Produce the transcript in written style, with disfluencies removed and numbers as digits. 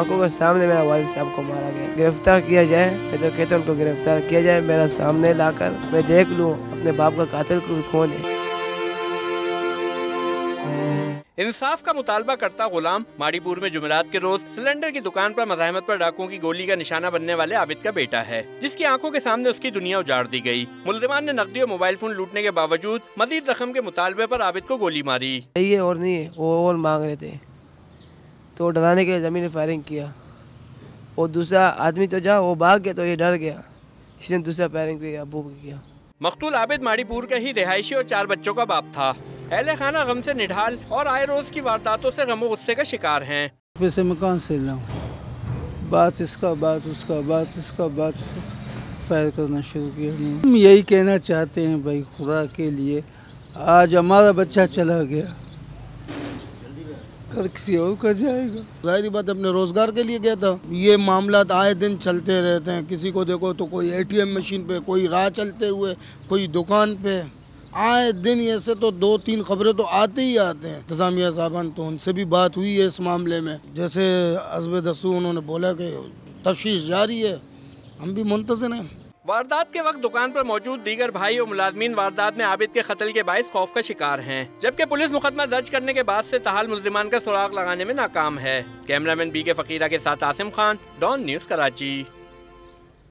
आंखों के सामने मेरा वालिद साहब को मारा गया। गिरफ्तार किया जाए, मैं तो कहता हूँ उनको गिरफ्तार किया जाए, मेरा सामने लाकर मैं देख लूँ अपने बाप का कातिल कौन है। इंसाफ का मुतालबा करता गुलाम माड़ीपुर में जुमेरात के रोज सिलेंडर की दुकान पर मज़ाहमत पर डाकुओं की गोली का निशाना बनने वाले आबिद का बेटा है, जिसकी आंखों के सामने उसकी दुनिया उजाड़ दी गई। मुल्जिमान ने नकदी और मोबाइल फोन लूटने के बावजूद मजीद रकम के मुतालबे पर आबिद को गोली मारी। ये और नहीं है, वो और मांग रहे थे तो डराने के लिए जमीन फायरिंग किया। वो दूसरा आदमी तो जा वो भाग गया तो ये डर गया, इसने दूसरा फायरिंग किया, अबू किया। मकतूल आबिद माड़ीपुर का ही रिहायशी और 4 बच्चों का बाप था। अहले खाना गम से निढाल और आए रोज की वारदातों से गम गुस्से का शिकार हैं। पैसे मैं कहाँ से लाऊं? बात इसका बात उसका बात इसका बात फायर करना शुरू किया। हम यही कहना चाहते हैं भाई खुदा के लिए, आज हमारा बच्चा चला गया, कल किसी और का जाएगा। जाहिर बात अपने रोजगार के लिए गया था। ये मामला आए दिन चलते रहते हैं, किसी को देखो तो कोई ATM मशीन पे, कोई राह चलते हुए, कोई दुकान पे, आए दिन ऐसे तो 2-3 खबरें तो आते ही आते हैं। इंतजामिया साहबान तो उनसे भी बात हुई है इस मामले में, जैसे हस्ब दस्तूर उन्होंने बोला कि तफ्तीश जारी है, हम भी मुंतज़िर हैं। वारदात के वक्त दुकान पर मौजूद दीगर भाई और मुलाजमीन वारदात में आबिद के कत्ल के बाइस खौफ का शिकार हैं, जबकि पुलिस मुकदमा दर्ज करने के बाद से ताहाल मुल्जिमान का सुराग लगाने में नाकाम है। कैमरामैन BK फकीरा के साथ आसिम खान, डॉन न्यूज़ कराची।